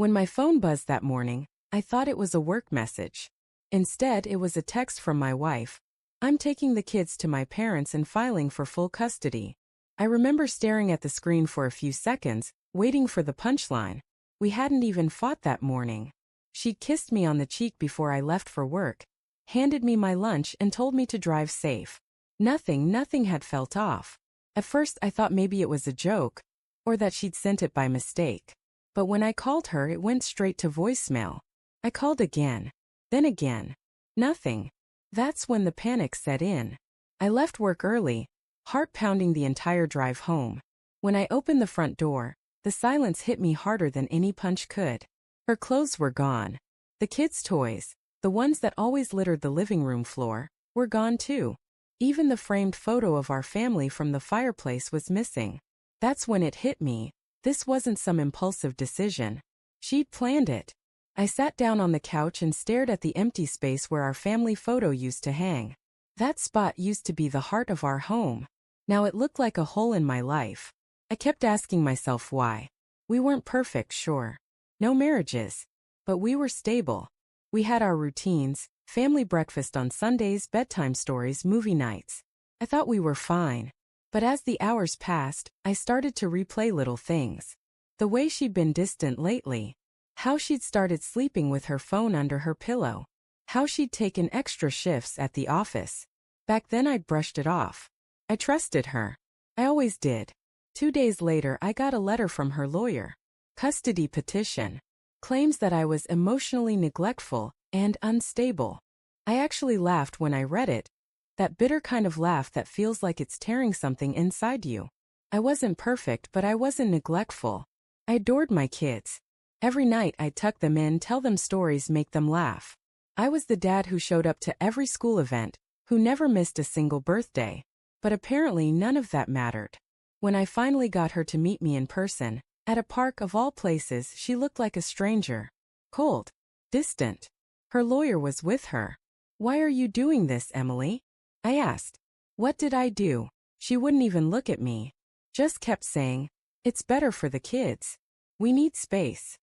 When my phone buzzed that morning, I thought it was a work message. Instead, it was a text from my wife. I'm taking the kids to my parents and filing for full custody. I remember staring at the screen for a few seconds, waiting for the punchline. We hadn't even fought that morning. She'd kissed me on the cheek before I left for work, handed me my lunch and told me to drive safe. Nothing had felt off. At first I thought maybe it was a joke, or that she'd sent it by mistake. But when I called her, it went straight to voicemail. I called again, then again. Nothing. That's when the panic set in. I left work early, heart pounding the entire drive home. When I opened the front door, the silence hit me harder than any punch could. Her clothes were gone. The kids' toys, the ones that always littered the living room floor, were gone too. Even the framed photo of our family from the fireplace was missing. That's when it hit me. This wasn't some impulsive decision. She'd planned it. I sat down on the couch and stared at the empty space where our family photo used to hang. That spot used to be the heart of our home. Now it looked like a hole in my life. I kept asking myself why. We weren't perfect, sure. No marriages. But we were stable. We had our routines, family breakfast on Sundays, bedtime stories, movie nights. I thought we were fine. But as the hours passed, I started to replay little things. The way she'd been distant lately. How she'd started sleeping with her phone under her pillow. How she'd taken extra shifts at the office. Back then I'd brushed it off. I trusted her. I always did. 2 days later I got a letter from her lawyer. Custody petition. Claims that I was emotionally neglectful and unstable. I actually laughed when I read it. That bitter kind of laugh that feels like it's tearing something inside you. I wasn't perfect, but I wasn't neglectful. I adored my kids. Every night I'd tuck them in, tell them stories, make them laugh. I was the dad who showed up to every school event, who never missed a single birthday. But apparently none of that mattered. When I finally got her to meet me in person, at a park of all places, she looked like a stranger. Cold. Distant. Her lawyer was with her. "Why are you doing this, Emily?" I asked. What did I do? She wouldn't even look at me. Just kept saying, "It's better for the kids. We need space."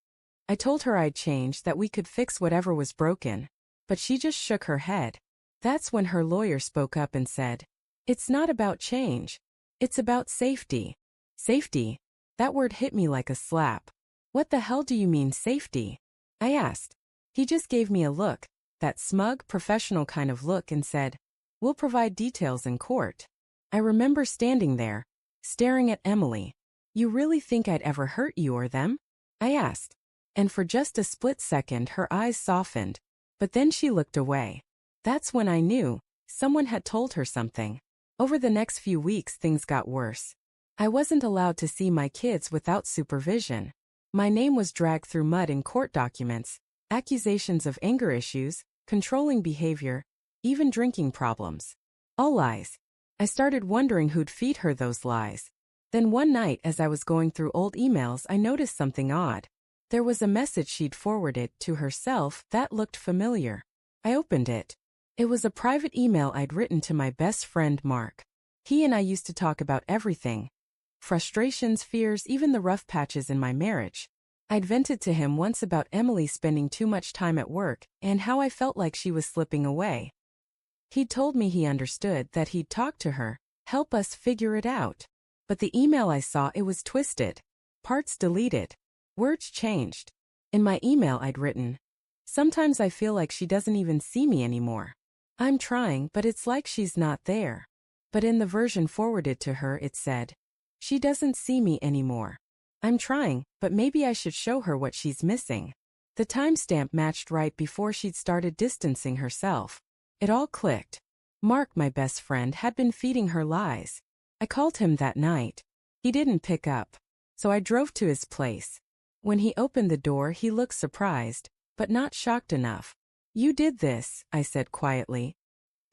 I told her I'd change, that we could fix whatever was broken. But she just shook her head. That's when her lawyer spoke up and said, "It's not about change. It's about safety." Safety? That word hit me like a slap. "What the hell do you mean, safety?" I asked. He just gave me a look, that smug, professional kind of look, and said, "We'll provide details in court." I remember standing there, staring at Emily. "You really think I'd ever hurt you or them?" I asked. And for just a split second her eyes softened, but then she looked away. That's when I knew, someone had told her something. Over the next few weeks things got worse. I wasn't allowed to see my kids without supervision. My name was dragged through mud in court documents, accusations of anger issues, controlling behavior, even drinking problems. All lies. I started wondering who'd feed her those lies. Then one night as I was going through old emails I noticed something odd. There was a message she'd forwarded to herself that looked familiar. I opened it. It was a private email I'd written to my best friend Mark. He and I used to talk about everything. Frustrations, fears, even the rough patches in my marriage. I'd vented to him once about Emily spending too much time at work and how I felt like she was slipping away. He'd told me he understood, that he'd talk to her, help us figure it out. But the email I saw, it was twisted. Parts deleted. Words changed. In my email I'd written, "Sometimes I feel like she doesn't even see me anymore. I'm trying, but it's like she's not there." But in the version forwarded to her it said, "She doesn't see me anymore. I'm trying, but maybe I should show her what she's missing." The timestamp matched right before she'd started distancing herself. It all clicked. Mark, my best friend, had been feeding her lies. I called him that night. He didn't pick up. So I drove to his place. When he opened the door he looked surprised, but not shocked enough. "You did this," I said quietly.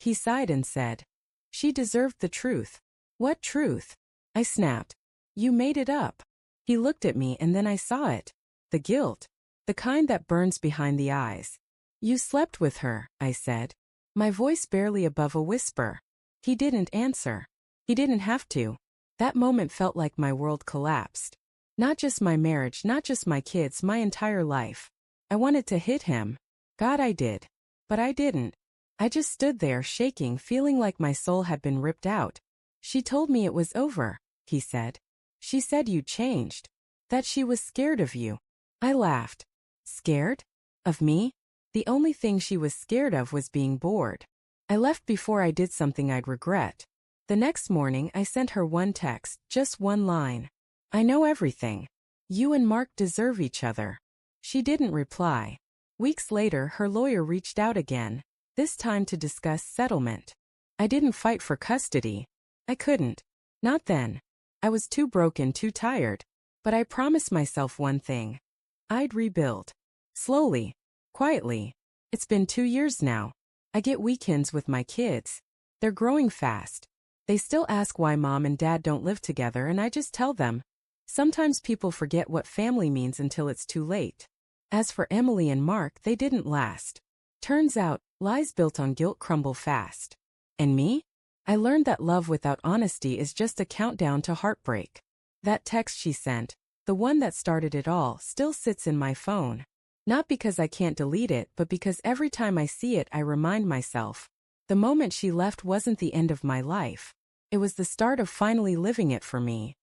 He sighed and said, "She deserved the truth." "What truth?" I snapped. "You made it up." He looked at me and then I saw it. The guilt. The kind that burns behind the eyes. "You slept with her," I said. My voice barely above a whisper. He didn't answer. He didn't have to. That moment felt like my world collapsed. Not just my marriage, not just my kids, my entire life. I wanted to hit him. God, I did. But I didn't. I just stood there shaking, feeling like my soul had been ripped out. She told me it was over, he said. She said you changed. That she was scared of you. I laughed. Scared? Of me? The only thing she was scared of was being bored. I left before I did something I'd regret. The next morning I sent her one text, just one line. I know everything. You and Mark deserve each other. She didn't reply. Weeks later, her lawyer reached out again, this time to discuss settlement. I didn't fight for custody. I couldn't. Not then. I was too broken, too tired. But I promised myself one thing. I'd rebuild. Slowly. Quietly. It's been 2 years now. I get weekends with my kids. They're growing fast. They still ask why mom and dad don't live together, and I just tell them. Sometimes people forget what family means until it's too late. As for Emily and Mark, they didn't last. Turns out, lies built on guilt crumble fast. And me? I learned that love without honesty is just a countdown to heartbreak. That text she sent, the one that started it all, still sits in my phone. Not because I can't delete it, but because every time I see it I remind myself. The moment she left wasn't the end of my life. It was the start of finally living it for me.